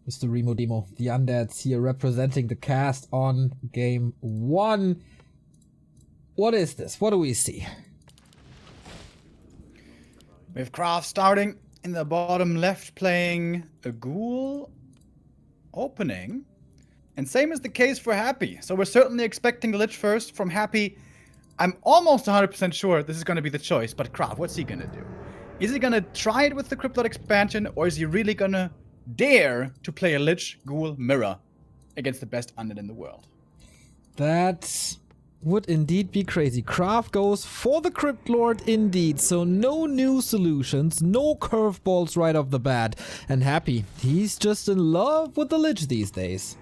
Mr. Remo Demo. The Undeads here representing the cast on game 1. What is this? What do we see? We have KraV starting in the bottom left, playing a ghoul opening. And same is the case for Happy. So we're certainly expecting the Lich first from Happy. I'm almost 100% sure this is going to be the choice, but KraV, what's he going to do? Is he going to try it with the Cryptlord expansion, or is he really going to dare to play a Lich Ghoul Mirror against the best Undead in the world? That would indeed be crazy. KraV goes for the Cryptlord indeed, so no new solutions, no curveballs right off the bat. And Happy, he's just in love with the Lich these days.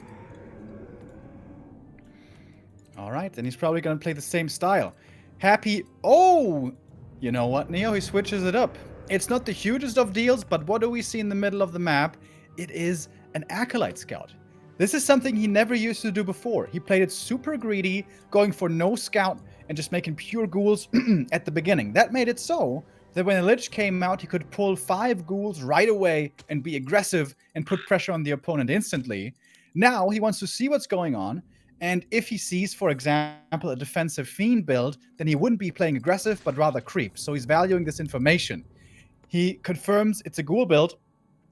Alright, then he's probably going to play the same style. Happy, oh! You know what, Neo? He switches it up. It's not the hugest of deals, but what do we see in the middle of the map? It is an Acolyte Scout. This is something he never used to do before. He played it super greedy, going for no scout and just making pure ghouls at the beginning. That made it so that when a Lich came out, he could pull 5 ghouls right away and be aggressive and put pressure on the opponent instantly. Now he wants to see what's going on. And if he sees, for example, a defensive fiend build, then he wouldn't be playing aggressive, but rather creep. So he's valuing this information. He confirms it's a ghoul build,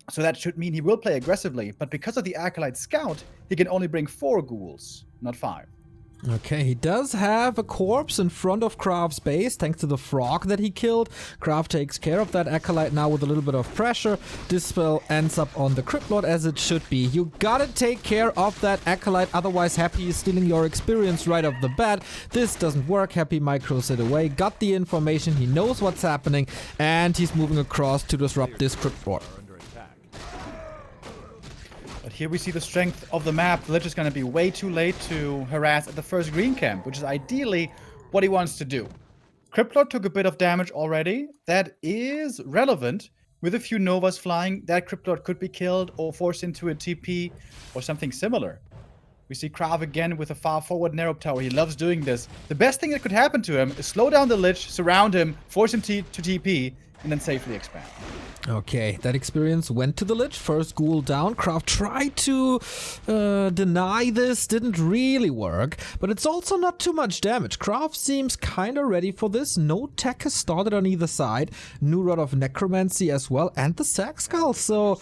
so that should mean he will play aggressively. But because of the Acolyte Scout, he can only bring 4 ghouls, not 5. Okay, he does have a corpse in front of KraV's base, thanks to the frog that he killed. KraV takes care of that Acolyte now with a little bit of pressure. This spell ends up on the Cryptlord as it should be. You gotta take care of that Acolyte, otherwise Happy is stealing your experience right off the bat. This doesn't work. Happy micros it away, got the information, he knows what's happening, and he's moving across to disrupt this Cryptlord. But here we see the strength of the map. The Lich is going to be way too late to harass at the first green camp, which is ideally what he wants to do. Cryptlord took a bit of damage already. That is relevant. With a few Novas flying, that Cryptlord could be killed or forced into a TP or something similar. We see KraV again with a far forward narrow tower. He loves doing this. The best thing that could happen to him is slow down the Lich, surround him, force him to TP, and then safely expand. Okay, that experience went to the Lich. First ghoul down. KraV tried to deny this. Didn't really work. But it's also not too much damage. KraV seems kind of ready for this. No tech has started on either side. New Rod of Necromancy as well. And the Sack Skull. So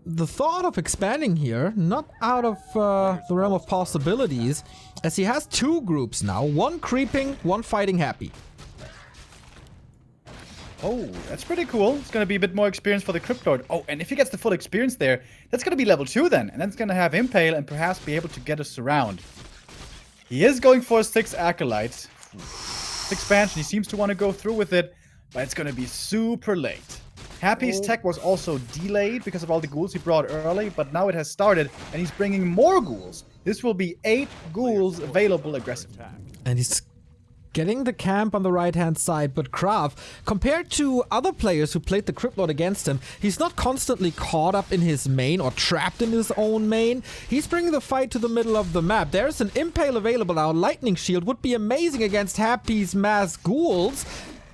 the thought of expanding here, not out of the realm of possibilities, as he has 2 groups now. One creeping, one fighting Happy. Oh, that's pretty cool. It's going to be a bit more experience for the Cryptlord. Oh, and if he gets the full experience there, that's going to be level 2 then. And then it's going to have Impale and perhaps be able to get a surround. He is going for 6 Acolytes. Expansion, he seems to want to go through with it, but it's going to be super late. Happy's tech was also delayed because of all the ghouls he brought early, but now it has started, and he's bringing more ghouls. This will be 8 ghouls available aggressive. And he's getting the camp on the right-hand side, but KraV, compared to other players who played the Cryptlord against him, he's not constantly caught up in his main or trapped in his own main. He's bringing the fight to the middle of the map. There's an Impale available now. Lightning Shield would be amazing against Happy's mass ghouls,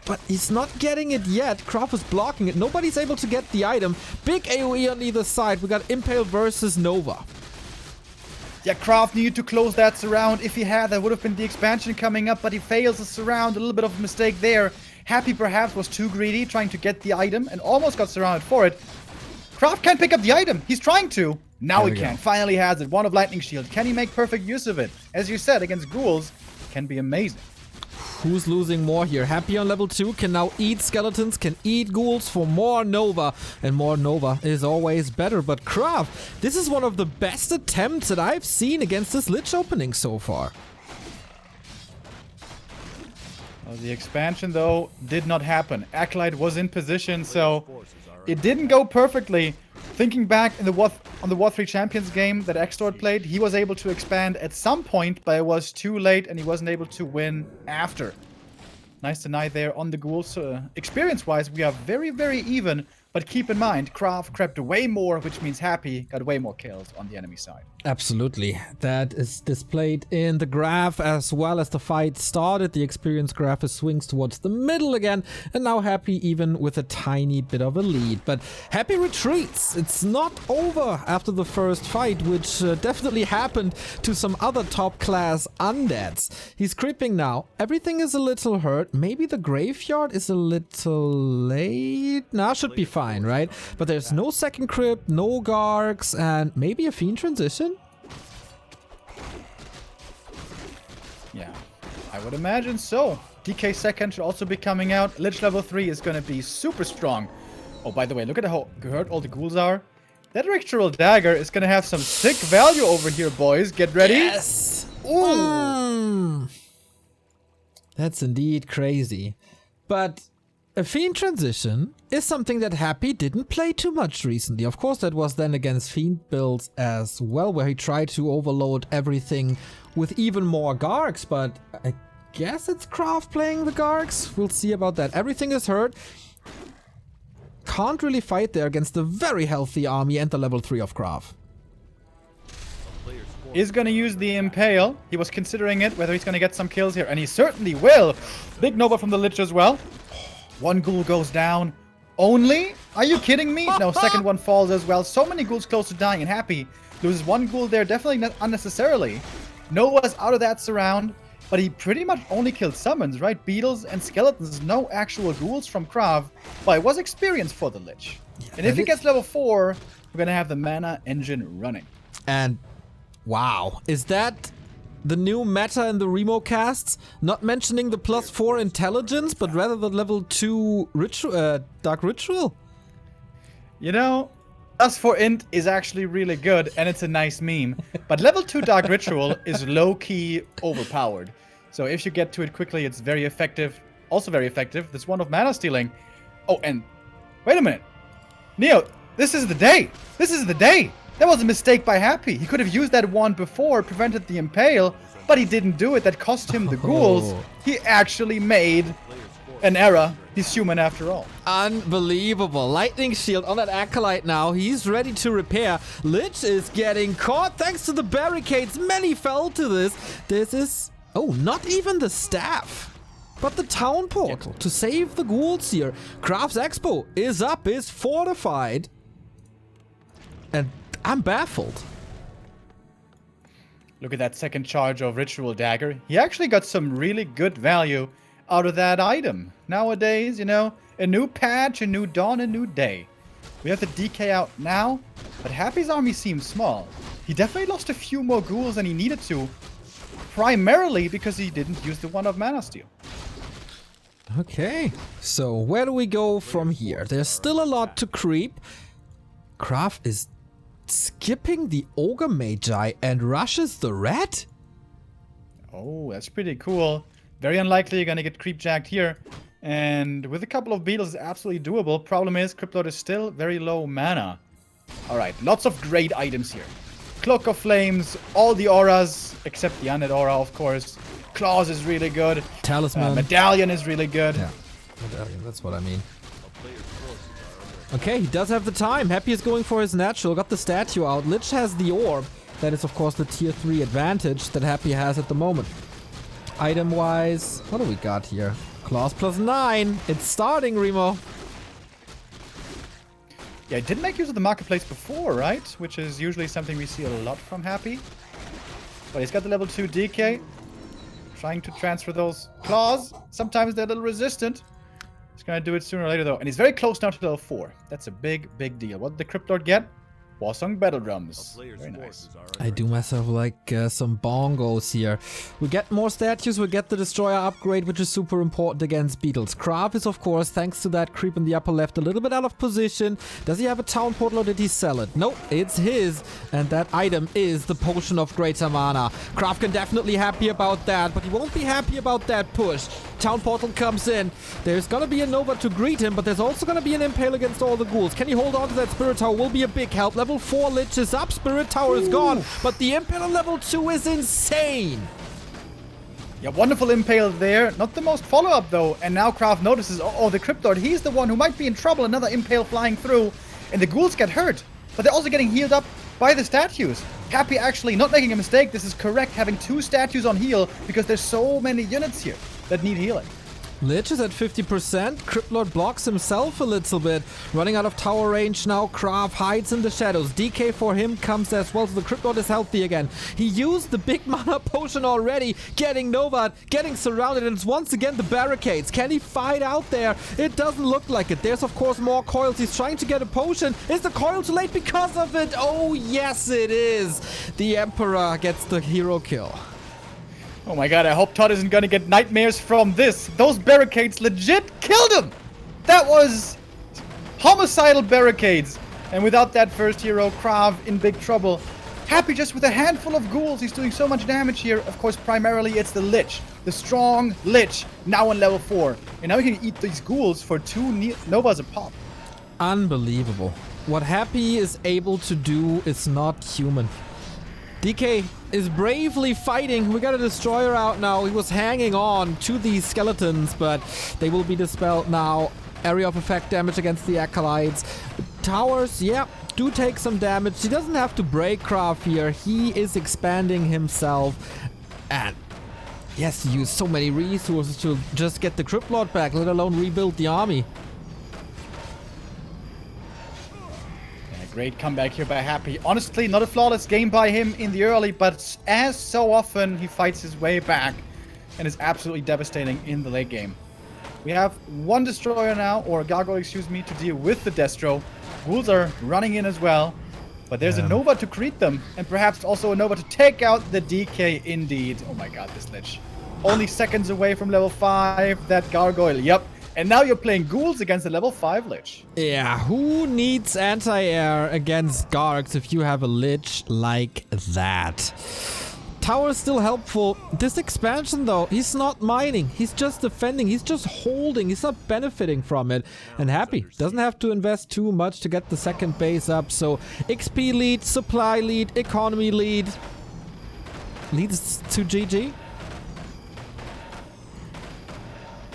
but he's not getting it yet. KraV is blocking it. Nobody's able to get the item. Big AoE on either side. We got Impale versus Nova. Yeah, KraV needed to close that surround. If he had, that would have been the expansion coming up, but he fails the surround. A little bit of a mistake there. Happy perhaps was too greedy, trying to get the item, and almost got surrounded for it. KraV can't pick up the item. He's trying to. Now he can. Finally has it. One of Lightning Shield. Can he make perfect use of it? As you said, against ghouls, can be amazing. Who's losing more here? Happy on level 2 can now eat skeletons, can eat ghouls for more Nova. And more Nova is always better. But KraV, this is one of the best attempts that I've seen against this Lich opening so far. Well, the expansion, though, did not happen. Acolyte was in position, so it didn't go perfectly. Thinking back on the War3 Champions game that Xtord played, he was able to expand at some point, but it was too late and he wasn't able to win after. Nice deny there on the ghouls. Experience-wise, we are very, very even But keep in mind, KraV crept way more, which means Happy got way more kills on the enemy side. Absolutely. That is displayed in the graph as well as the fight started. The experience graph swings towards the middle again, and now Happy even with a tiny bit of a lead. But Happy retreats. It's not over after the first fight, which definitely happened to some other top class undeads. He's creeping now. Everything is a little hurt. Maybe the graveyard is a little late. Nah, should be fine, right? But there's no second crypt, no Gargs, and maybe a Fiend transition? Yeah, I would imagine so. DK second should also be coming out. Lich level 3 is going to be super strong. Oh, by the way, look at how hurt all the ghouls are. That Ritual Dagger is going to have some sick value over here, boys. Get ready. Yes! Ooh! That's indeed crazy. But a Fiend transition is something that Happy didn't play too much recently. Of course, that was then against Fiend builds as well, where he tried to overload everything with even more Gargs, but I guess it's KraV playing the Gargs. We'll see about that. Everything is hurt. Can't really fight there against the very healthy army and the level 3 of KraV. Is going to use the Impale. He was considering it, whether he's going to get some kills here, and he certainly will. Big Nova from the Lich as well. One ghoul goes down. Only? Are you kidding me? No, second one falls as well. So many ghouls close to dying, and Happy loses one ghoul there, definitely not unnecessarily. Nova's out of that surround, but he pretty much only killed summons, right? Beetles and skeletons, no actual ghouls from KraV, but it was experience for the Lich. Yeah, and if he gets level 4, we're going to have the mana engine running. And wow, is that the new meta in the Remo casts? Not mentioning the +4 intelligence, but rather the level 2 Dark Ritual? You know, +4 int is actually really good, and it's a nice meme. But level 2 Dark Ritual is low-key overpowered. So if you get to it quickly, it's very effective. Also very effective. This one of mana stealing. Oh, and wait a minute. Neo, this is the day. This is the day. That was a mistake by Happy. He could have used that wand before, prevented the Impale, but he didn't do it. That cost him the ghouls. He actually made an error. He's human after all. Unbelievable. Lightning Shield on that Acolyte now. He's ready to repair. Lich is getting caught thanks to the barricades. Many fell to this. This is... oh, not even the staff, but the town portal to save the ghouls here. KraV's Expo is up, is fortified. And I'm baffled. Look at that second charge of Ritual Dagger. He actually got some really good value out of that item. Nowadays, you know, a new patch, a new dawn, a new day. We have the DK out now, but Happy's army seems small. He definitely lost a few more ghouls than he needed to, primarily because he didn't use the one of Mana Steal. Okay, so where do we go from here? There's still a lot to creep. KraV is skipping the Ogre Magi and rushes the red? Oh, that's pretty cool. Very unlikely you're gonna get creep jacked here. And with a couple of beetles, it's absolutely doable. Problem is, Cryptlord is still very low mana. Alright, lots of great items here. Cloak of Flames, all the auras, except the Undead aura, of course. Claws is really good. Talisman. Medallion is really good. Yeah, Medallion, that's what I mean. Okay, he does have the time. Happy is going for his natural. Got the statue out. Lich has the orb. That is, of course, the tier 3 advantage that Happy has at the moment. Item-wise, what do we got here? Claws +9. It's starting, Remo. Yeah, he didn't make use of the marketplace before, right? Which is usually something we see a lot from Happy. But he's got the level 2 DK. Trying to transfer those claws. Sometimes they're a little resistant. He's gonna do it sooner or later though. And he's very close now to level 4. That's a big, big deal. What did the Cryptlord get? Warsong Battle Drums. Very nice. I do myself like some bongos here. We get more statues, we get the Destroyer upgrade, which is super important against beetles. KraV is, of course, thanks to that creep in the upper left, a little bit out of position. Does he have a town portal or did he sell it? Nope, it's his. And that item is the Potion of Greater Mana. KraV can definitely happy about that, but he won't be happy about that push. Town portal comes in. There's gonna be a Nova to greet him, but there's also gonna be an Impale against all the ghouls. Can he hold on to that Spirit Tower? Will be a big help. Level 4 Lich is up, Spirit Tower is gone, but the Impale on level 2 is insane. Yeah, wonderful impale there. Not the most follow-up, though. And now KraV notices, oh, the Crypt Lord, he's the one who might be in trouble. Another impale flying through. And the ghouls get hurt. But they're also getting healed up by the statues. Happy actually not making a mistake. This is correct, having 2 statues on heal because there's so many units here that need healing. Lich is at 50%. Crypt Lord blocks himself a little bit. Running out of tower range now. KraV hides in the shadows. DK for him comes as well. So the Crypt Lord is healthy again. He used the big mana potion already. Getting Nova, getting surrounded. And it's once again the barricades. Can he fight out there? It doesn't look like it. There's of course more coils. He's trying to get a potion. Is the coil too late because of it? Oh yes it is. The Emperor gets the hero kill. Oh my god, I hope Todd isn't gonna get nightmares from this. Those barricades legit killed him! That was homicidal barricades. And without that first hero, KraV in big trouble. Happy just with a handful of ghouls. He's doing so much damage here. Of course, primarily it's the Lich. The strong Lich, now on level 4. And now he can eat these ghouls for 2 Novas a pop. Unbelievable. What Happy is able to do is not human. DK is bravely fighting. We got a destroyer out now. He was hanging on to these skeletons, but they will be dispelled now. Area of effect damage against the acolytes. Towers, yeah, do take some damage. He doesn't have to break KraV here. He is expanding himself. And yes, he used so many resources to just get the Crypt Lord back, let alone rebuild the army. Great comeback here by Happy. Honestly, not a flawless game by him in the early, but as so often, he fights his way back and is absolutely devastating in the late game. We have 1 destroyer now, or gargoyle, excuse me, to deal with the Destro. Ghouls are running in as well, but there's a Nova to greet them, and perhaps also a Nova to take out the DK indeed. Oh my god, this Lich. Only seconds away from level 5, that gargoyle, yep. And now you're playing ghouls against a level 5 Lich. Yeah, who needs anti-air against Gargs if you have a Lich like that? Tower is still helpful. This expansion though, he's not mining. He's just defending. He's just holding. He's not benefiting from it. And Happy doesn't have to invest too much to get the second base up. So XP lead, supply lead, economy lead. Leads to GG.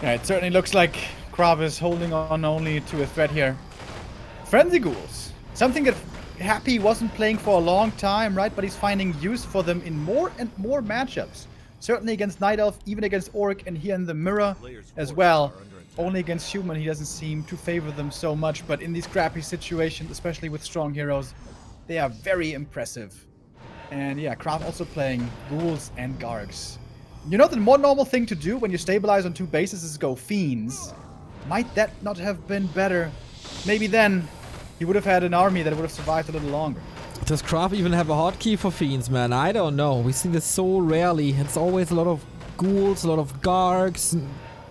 Yeah, it certainly looks like KraV is holding on only to a threat here. Frenzy Ghouls. Something that Happy wasn't playing for a long time, right? But he's finding use for them in more and more matchups. Certainly against Night Elf, even against Orc, and here in the Mirror as well. Only against Human, he doesn't seem to favor them so much. But in these scrappy situations, especially with strong heroes, they are very impressive. And yeah, KraV also playing Ghouls and Gargs. You know, the more normal thing to do when you stabilize on 2 bases is go Fiends. Might that not have been better? Maybe then he would have had an army that would have survived a little longer. Does KraV even have a hotkey for Fiends, man? I don't know. We see this so rarely. It's always a lot of ghouls, a lot of Gargs,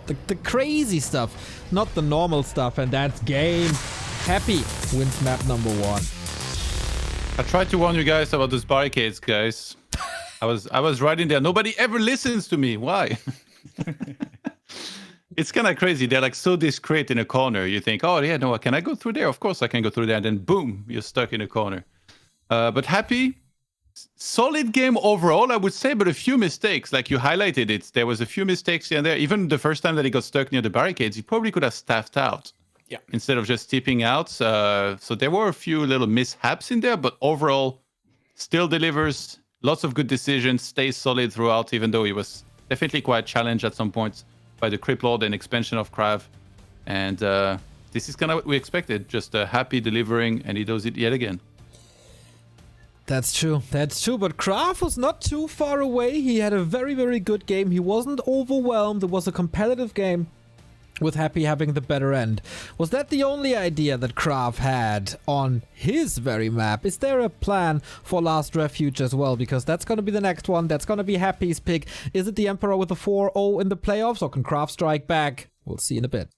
the crazy stuff, not the normal stuff, and that's game. Happy wins map number 1. I tried to warn you guys about those barricades, guys. I was right in there. Nobody ever listens to me. Why? It's kind of crazy. They're like so discreet in a corner. You think, oh yeah, no, can I go through there? Of course I can go through there. And then boom, you're stuck in a corner. But Happy, solid game overall, I would say, but a few mistakes. Like you highlighted it. There was a few mistakes here and there. Even the first time that he got stuck near the barricades, he probably could have staffed out. Yeah. Instead of just tipping out. So there were a few little mishaps in there, but overall, still delivers. Lots of good decisions, stays solid throughout, even though he was definitely quite challenged at some points by the Crypt Lord and expansion of KraV. And this is kind of what we expected. Just Happy delivering, and he does it yet again. That's true. That's true. But KraV was not too far away. He had a very, very good game. He wasn't overwhelmed. It was a competitive game with Happy having the better end. Was that the only idea that KraV had on his very map? Is there a plan for Last Refuge as well? Because that's going to be the next one. That's going to be Happy's pick. Is it the Emperor with a 4-0 in the playoffs, or can KraV strike back? We'll see in a bit.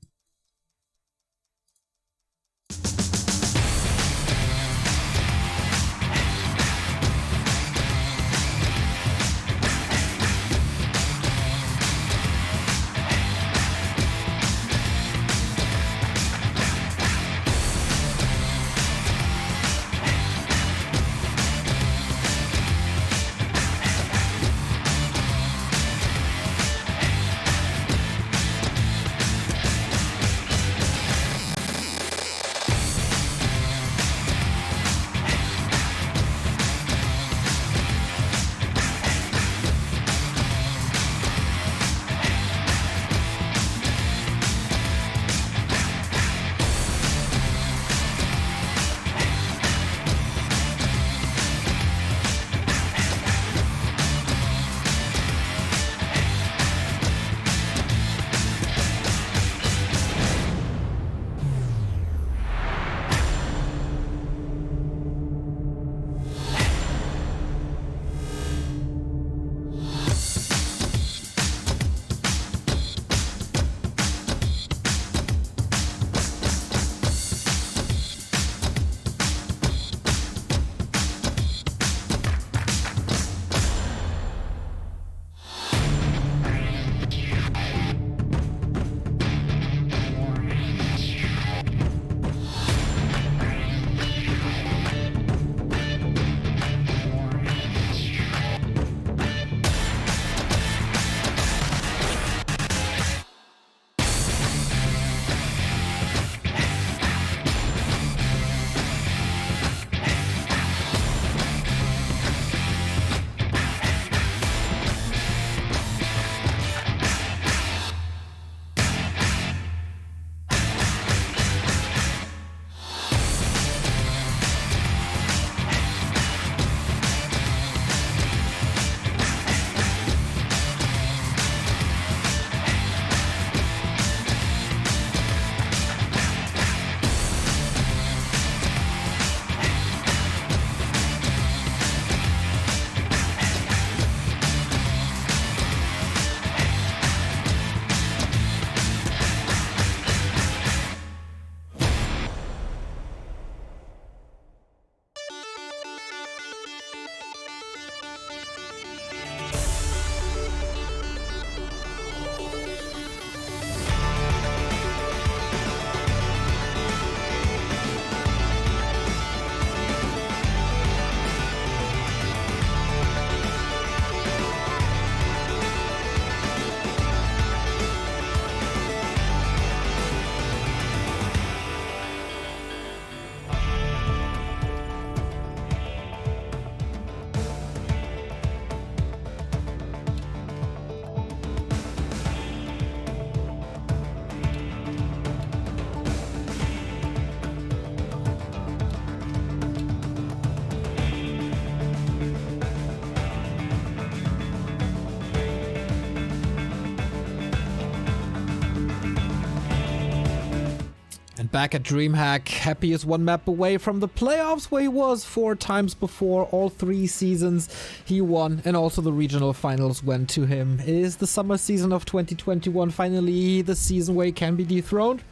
back at DreamHack, Happy is one map away from the playoffs where he was 4 times before. All 3 seasons he won, and also the regional finals went to him. It is the summer season of 2021, finally the season where he can be dethroned.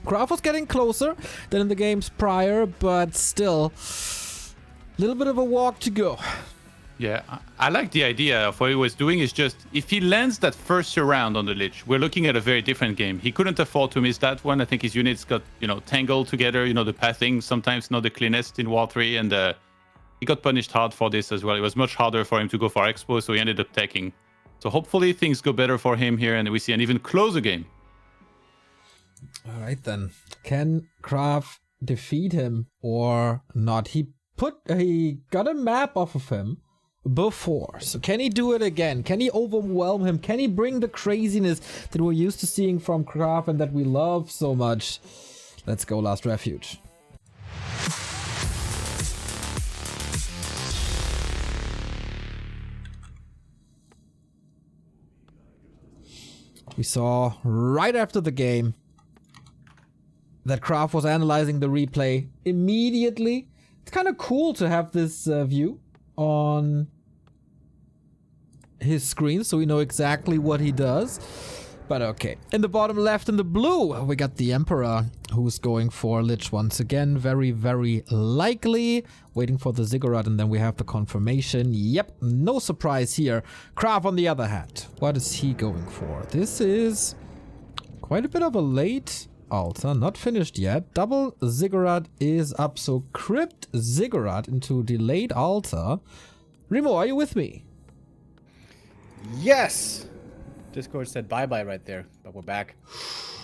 KraV was getting closer than in the games prior, but still, a little bit of a walk to go. Yeah, I like the idea of what he was doing. Is just if he lands that first round on the Lich, we're looking at a very different game. He couldn't afford to miss that one. I think his units got, tangled together. The pathing sometimes not the cleanest in War 3, and he got punished hard for this as well. It was much harder for him to go for expo, so he ended up taking. So hopefully things go better for him here, and we see an even closer game. All right then, can KraV defeat him or not? He got a map off of him before, so can he do it again? Can he overwhelm him? Can he bring the craziness that we're used to seeing from KraV and that we love so much? Let's go, Last Refuge. We saw right after the game that KraV was analyzing the replay immediately. It's kind of cool to have this view on his screen so we know exactly what he does. But okay. In the bottom left in the blue, we got the Emperor who's going for Lich once again. Very, very likely. Waiting for the Ziggurat, and then we have the confirmation. Yep, no surprise here. KraV on the other hand, what is he going for? This is quite a bit of a late altar, not finished yet. Double Ziggurat is up, so Crypt Ziggurat into delayed altar. Remo, are you with me? Yes! Discord said bye-bye right there, but we're back.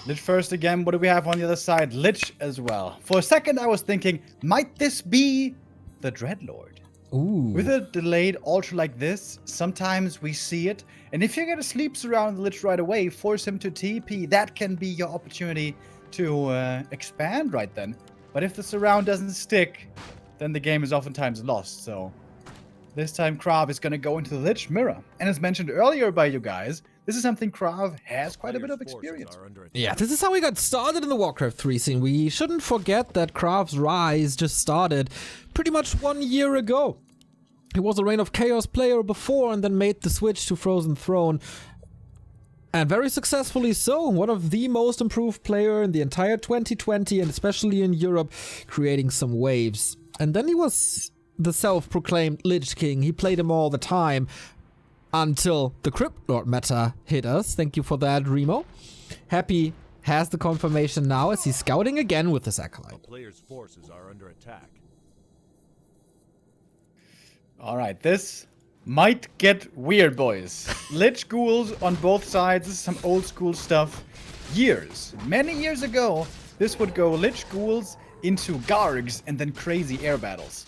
Lich first again. What do we have on the other side? Lich as well. For a second I was thinking, might this be the Dreadlord? Ooh. With a delayed altar like this, sometimes we see it, and if you're gonna sleep surround the Lich right away, force him to TP, that can be your opportunity to expand right then. But if the surround doesn't stick, then the game is oftentimes lost. So this time KraV is going to go into the Lich Mirror. And as mentioned earlier by you guys, this is something KraV has quite a bit of experience. Yeah, this is how we got started in the WarCraft 3 scene. We shouldn't forget that KraV's rise just started pretty much 1 year ago. He was a Reign of Chaos player before and then made the switch to Frozen Throne. And very successfully so. One of the most improved player in the entire 2020 and especially in Europe, creating some waves. And then he was the self-proclaimed Lich King. He played him all the time until the Crypt Lord meta hit us. Thank you for that, Remo. Happy has the confirmation now as he's scouting again with his Acolyte. Players' forces are under attack. All right, this might get weird, boys. Lich ghouls on both sides. This is some old school stuff. Many years ago, this would go Lich ghouls into Gargs and then crazy air battles.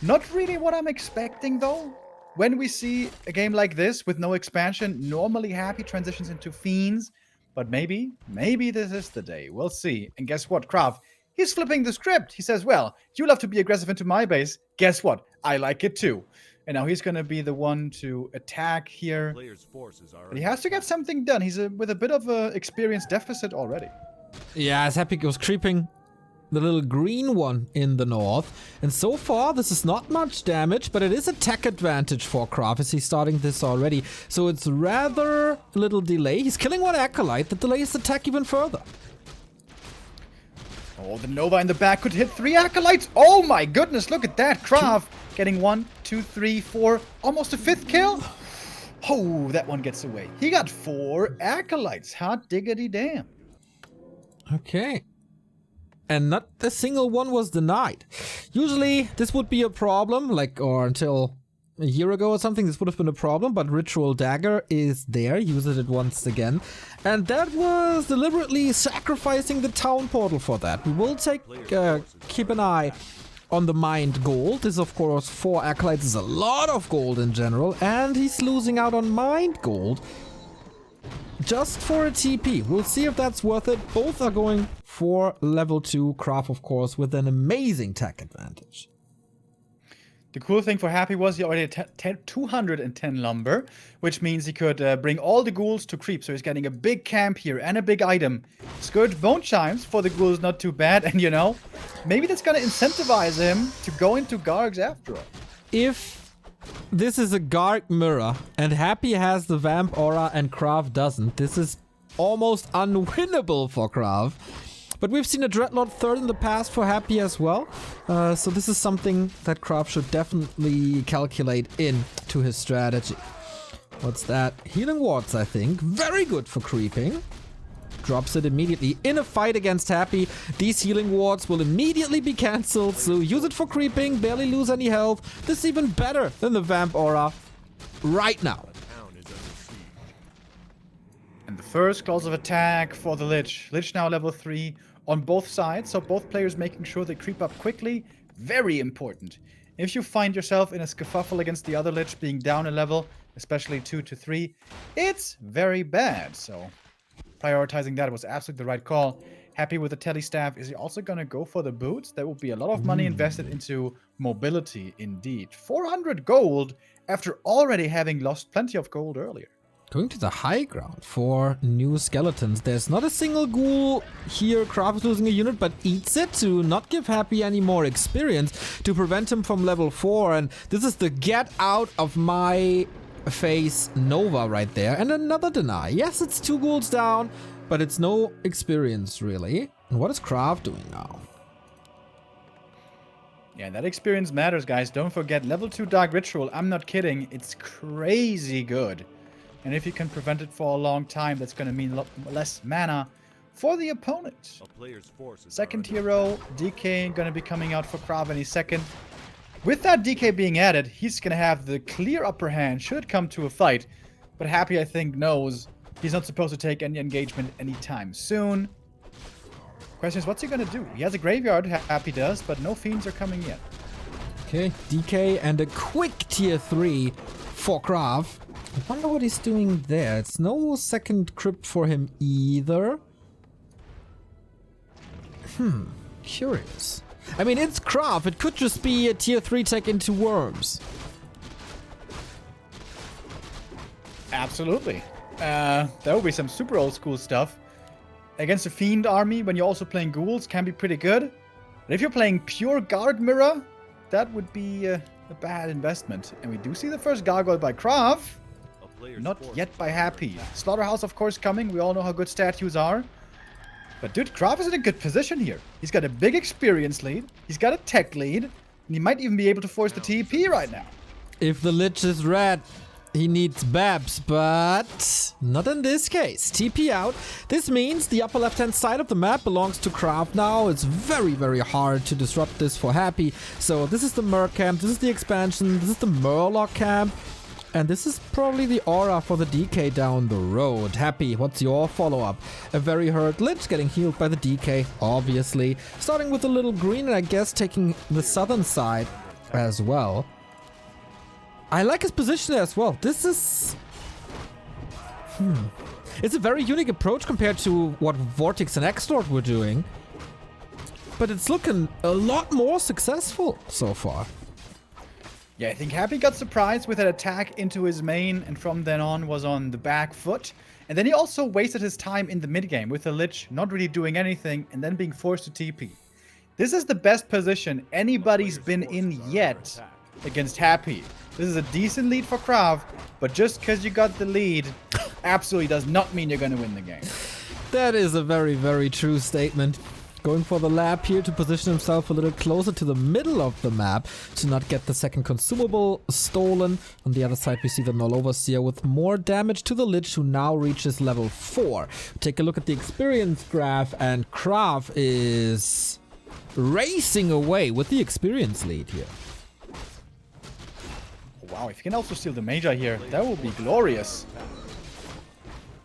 Not really what I'm expecting though. When we see a game like this with no expansion, normally Happy transitions into Fiends. But maybe this is the day. We'll see. And guess what, KraV? He's flipping the script. He says, well, you love to be aggressive into my base. Guess what? I like it too. And now he's going to be the one to attack here. But he has to get something done. He's with a bit of a experience deficit already. Yeah, as Happy goes creeping the little green one in the north. And so far, this is not much damage, but it is a tech advantage for KraV as he's starting this already. So it's rather a little delay. He's killing one Acolyte that delays the tech even further. Oh, the Nova in the back could hit 3 Acolytes. Oh my goodness, look at that. KraV getting 1, 2, 3, 4, almost a 5th kill. Oh, that one gets away. He got 4 Acolytes. Hot diggity damn. Okay. And not a single one was denied. Usually this would be a problem, or until a year ago or something, this would have been a problem, but Ritual Dagger is there, uses it once again. And that was deliberately sacrificing the town portal for that. We will keep an eye on the mined gold. This, of course, 4 Acolytes is a lot of gold in general, and he's losing out on mined gold just for a TP. We'll see if that's worth it. Both are going for level 2. KraV, of course, with an amazing tech advantage. The cool thing for Happy was he already had 210 lumber, which means he could bring all the ghouls to creep. So he's getting a big camp here and a big item. Scourge Bone Chimes for the ghouls, not too bad. And you know, maybe that's going to incentivize him to go into Gargs after all. If this is a Garg mirror and Happy has the Vamp Aura and KraV doesn't, this is almost unwinnable for KraV. But we've seen a Dreadlord third in the past for Happy as well. So this is something that KraV should definitely calculate into his strategy. What's that? Healing Wards, I think. Very good for creeping. Drops it immediately. In a fight against Happy, these healing wards will immediately be cancelled. So use it for creeping, barely lose any health. This is even better than the Vamp Aura right now. And the first clause of attack for the Lich. Lich now level 3 on both sides, so both players making sure they creep up quickly. Very important. If you find yourself in a scuffle against the other Lich being down a level, especially 2 to 3, it's very bad. So prioritizing that was absolutely the right call. Happy with the Telly Staff. Is he also going to go for the boots? There will be a lot of money invested into mobility indeed. 400 gold after already having lost plenty of gold earlier. Going to the high ground for new skeletons. There's not a single ghoul here. KraV is losing a unit, but eats it to not give Happy any more experience to prevent him from level 4. And this is the get out of my face Nova right there. And another deny. Yes, it's 2 ghouls down, but it's no experience really. And what is KraV doing now? Yeah, that experience matters, guys. Don't forget, level 2 Dark Ritual. I'm not kidding. It's crazy good. And if you can prevent it for a long time, that's going to mean a lot less mana for the opponent. Second hero, DK, going to be coming out for KraV any second. With that DK being added, he's going to have the clear upper hand should it come to a fight. But Happy, I think, knows he's not supposed to take any engagement anytime soon. Question is, what's he going to do? He has a graveyard, Happy does, but no fiends are coming yet. Okay, DK and a quick tier 3 for KraV. I wonder what he's doing there. It's no second crypt for him either. Curious. I mean, it's KraV. It could just be a tier 3 tech into worms. Absolutely. That would be some super old school stuff. Against a fiend army, when you're also playing ghouls, can be pretty good. But if you're playing pure Guard Mirror, that would be a bad investment. And we do see the first gargoyle by KraV. Not yet by Happy. Slaughterhouse, of course, coming. We all know how good statues are. But dude, KraV is in a good position here. He's got a big experience lead. He's got a tech lead. And he might even be able to force the TP right now. If the Lich is red, he needs Babs, but not in this case. TP out. This means the upper left-hand side of the map belongs to KraV now. It's very, very hard to disrupt this for Happy. So this is the Merc camp. This is the expansion. This is the Murloc camp. And this is probably the aura for the DK down the road. Happy, what's your follow-up? A very hurt Lich getting healed by the DK, obviously. Starting with a little green and I guess taking the southern side as well. I like his position as well. This is... It's a very unique approach compared to what Vortex and X-Lord were doing. But it's looking a lot more successful so far. Yeah, I think Happy got surprised with that attack into his main, and from then on was on the back foot. And then he also wasted his time in the mid game with the Lich not really doing anything and then being forced to TP. This is the best position anybody's been in yet against Happy. This is a decent lead for KraV, but just because you got the lead absolutely does not mean you're going to win the game. That is a very, very true statement. Going for the lab here to position himself a little closer to the middle of the map to not get the second consumable stolen. On the other side, we see the Null Overseer with more damage to the Lich, who now reaches level 4. Take a look at the experience graph, and KraV is racing away with the experience lead here. Wow, if you can also steal the Magi here, that would be glorious.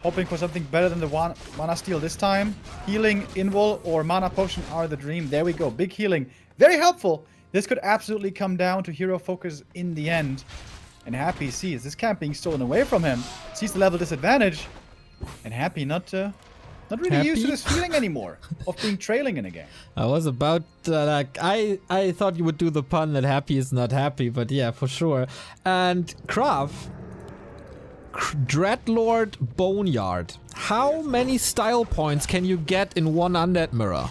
Hoping for something better than the mana steal this time. Healing, invul, or mana potion are the dream. There we go. Big healing. Very helpful. This could absolutely come down to hero focus in the end. And Happy sees this camp being stolen away from him. Sees the level disadvantage. And Happy not Not really used to Happy? this feeling anymore of being trailing in a game. I was about I thought you would do the pun that happy is not happy, but yeah, for sure. And KraV, Dreadlord Boneyard. How many style points can you get in one undead mirror?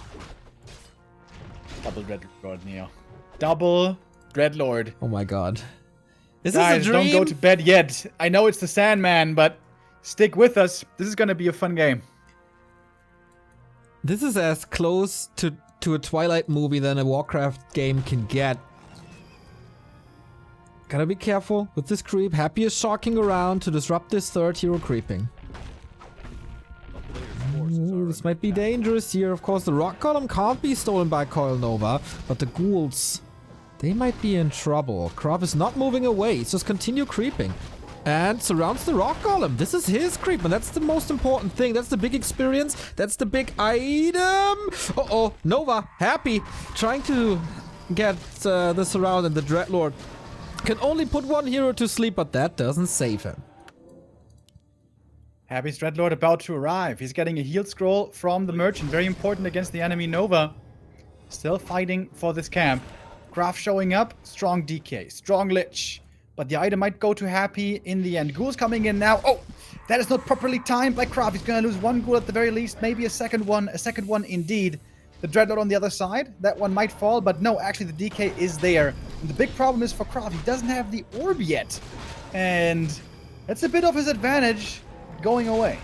Double Dreadlord, Neo. Double Dreadlord. Oh my god. Is Guys, this a dream? don't go to bed yet. I know it's the Sandman, but stick with us. This is gonna be a fun game. This is as close to a Twilight movie than a WarCraft game can get. Gotta be careful with this creep. Happy is sharking around to disrupt this third hero creeping. Ooh, this might be dangerous here. Of course, the rock column can't be stolen by Coil Nova, but the ghouls, they might be in trouble. KraV is not moving away. He's just continue creeping. And surrounds the rock golem. This is his creep, and that's the most important thing. That's the big experience. That's the big item. Uh-oh, Nova, happy, trying to get this around, and the Dreadlord can only put one hero to sleep, but that doesn't save him. Happy's Dreadlord about to arrive. He's getting a heal scroll from the merchant. Very important against the enemy Nova. Still fighting for this camp. KraV showing up. Strong DK. Strong Lich. But the item might go to Happy in the end. Ghoul's coming in now. Oh, that is not properly timed by KraV. He's going to lose one ghoul at the very least. Maybe a second one. A second one indeed. The Dreadlord on the other side. That one might fall. But no, actually the DK is there. And the big problem is for KraV. He doesn't have the orb yet. And that's a bit of his advantage going away.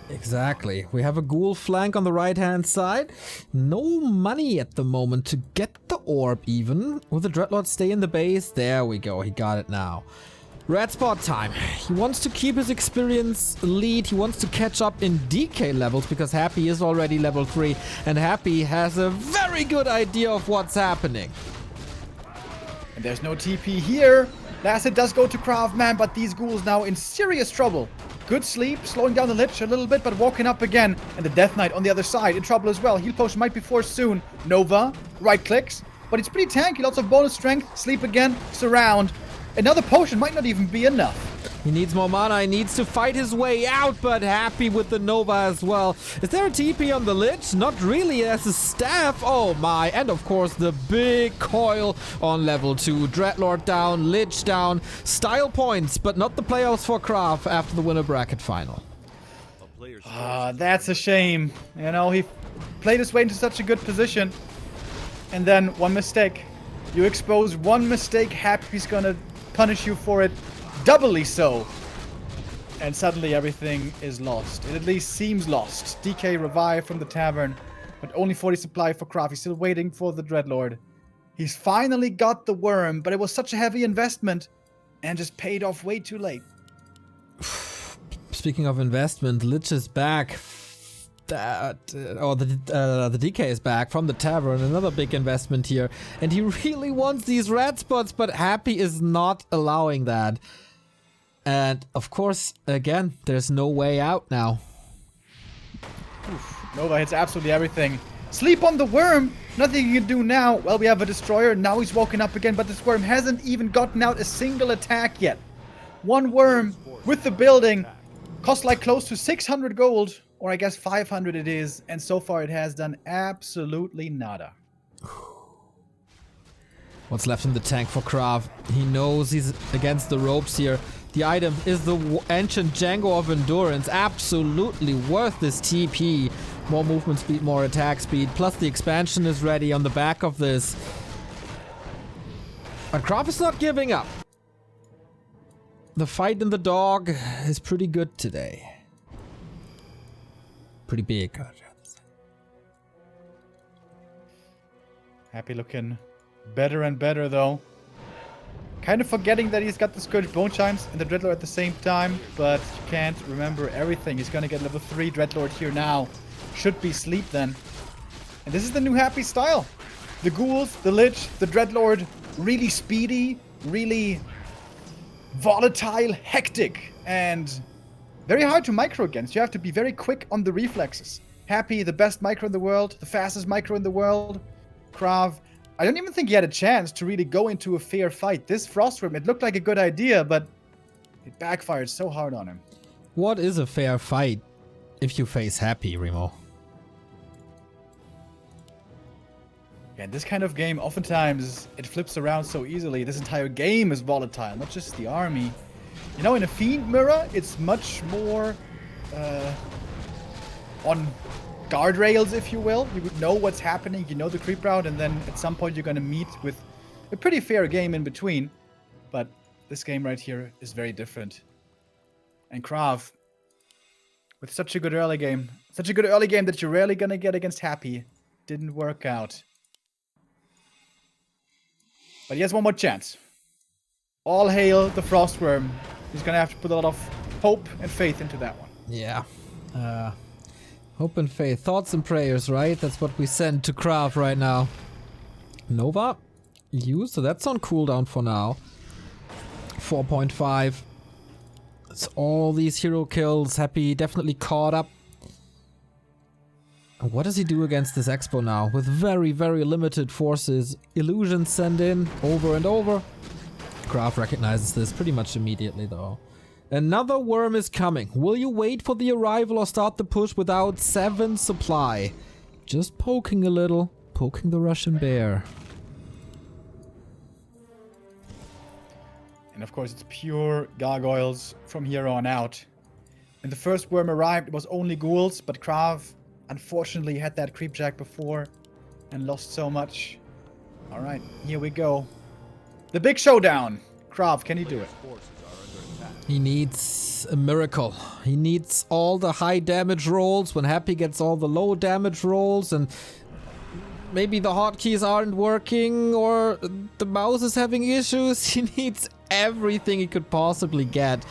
Exactly. We have a ghoul flank on the right-hand side. No money at the moment to get the orb even. Will the Dreadlord stay in the base? There we go. He got it now. Red spot time. He wants to keep his experience lead. He wants to catch up in DK levels because Happy is already level 3. And Happy has a very good idea of what's happening. And there's no TP here. Last hit does go to KraV, man, but these ghouls now in serious trouble. Good sleep, slowing down the Lich a little bit, but walking up again. And the Death Knight on the other side in trouble as well. Heal potion might be forced soon. Nova, right clicks, but it's pretty tanky. Lots of bonus strength. Sleep again, surround. Another potion might not even be enough. He needs more mana. He needs to fight his way out, but Happy with the Nova as well. Is there a TP on the Lich? Not really. As a staff. Oh my. And of course, the big coil on level 2. Dreadlord down, Lich down. Style points, but not the playoffs for KraV after the winner bracket final. That's a shame. You know, he played his way into such a good position. And then one mistake. You expose one mistake, Happy's gonna punish you for it. Doubly so. And suddenly everything is lost. It at least seems lost. DK revive from the tavern. But only 40 supply for KraV. He's still waiting for the Dreadlord. He's finally got the worm. But it was such a heavy investment. And just paid off way too late. Speaking of investment, Lich is back. The DK is back from the tavern. Another big investment here. And he really wants these red spots. But Happy is not allowing that. And, of course, again, there's no way out now. Nova hits absolutely everything. Sleep on the worm! Nothing you can do now. Well, we have a destroyer. Now he's woken up again, but this worm hasn't even gotten out a single attack yet. One worm with the building costs like close to 600 gold. Or I guess 500 it is. And so far it has done absolutely nada. What's left in the tank for KraV? He knows he's against the ropes here. The item is the Ancient Django of Endurance. Absolutely worth this TP. More movement speed, more attack speed. Plus the expansion is ready on the back of this. But KraV is not giving up. The fight in the dog is pretty good today. Pretty big. Happy looking better and better though. Kind of forgetting that he's got the Scourge Bone Chimes and the Dreadlord at the same time, but you can't remember everything. He's gonna get level 3 Dreadlord here now. Should be sleep then. And this is the new Happy style. The ghouls, the Lich, the Dreadlord, really speedy, really volatile, hectic, and very hard to micro against. You have to be very quick on the reflexes. Happy, the best micro in the world, the fastest micro in the world. KraV, I don't even think he had a chance to really go into a fair fight. This Frostworm, it looked like a good idea, but it backfired so hard on him. What is a fair fight if you face Happy, Remo. Yeah, in this kind of game, oftentimes it flips around so easily. This entire game is volatile, not just the army. You know, in a Fiend mirror, it's much more on guardrails, if you will. You would know what's happening, you know the creep route, and then at some point you're going to meet with a pretty fair game in between. But this game right here is very different. And KraV, with such a good early game that you're rarely going to get against Happy, didn't work out. But he has one more chance. All hail the Frostworm. He's going to have to put a lot of hope and faith into that one. Yeah. Hope and faith. Thoughts and prayers, right? That's what we send to KraV right now. Nova? You? So that's on cooldown for now. 4.5. It's all these hero kills. Happy definitely caught up. And what does he do against this Expo now? With very, very limited forces. Illusions send in over and over. KraV recognizes this pretty much immediately though. Another worm is coming. Will you wait for the arrival or start the push without 7 supply? Just poking a little. Poking the Russian bear. And of course, it's pure gargoyles from here on out. When the first worm arrived, it was only ghouls, but KraV unfortunately had that creepjack before and lost so much. Alright, here we go. The big showdown. KraV, can he do it? He needs a miracle. He needs all the high damage rolls when Happy gets all the low damage rolls, and maybe the hotkeys aren't working or the mouse is having issues. He needs everything he could possibly get.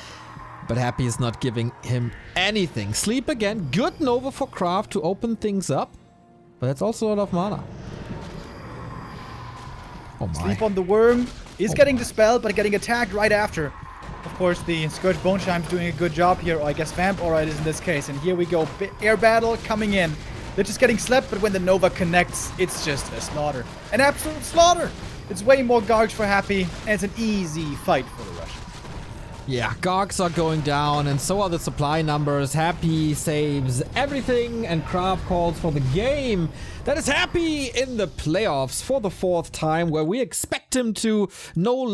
But Happy is not giving him anything. Sleep again. Good Nova for KraV to open things up. But it's also a lot of mana. Oh my. Sleep on the worm is getting dispelled, but getting attacked right after. Of course, the Scourge Boneshime's doing a good job here, or I guess Vamp Aura is in this case. And here we go. Air battle coming in. They're just getting slept, but when the Nova connects, it's just a slaughter. An absolute slaughter! It's way more Gargs for Happy, and it's an easy fight for the Russians. Yeah, Gargs are going down, and so are the supply numbers. Happy saves everything, and KraV calls for the game. That is Happy in the playoffs for the 4th time, where we expect him to no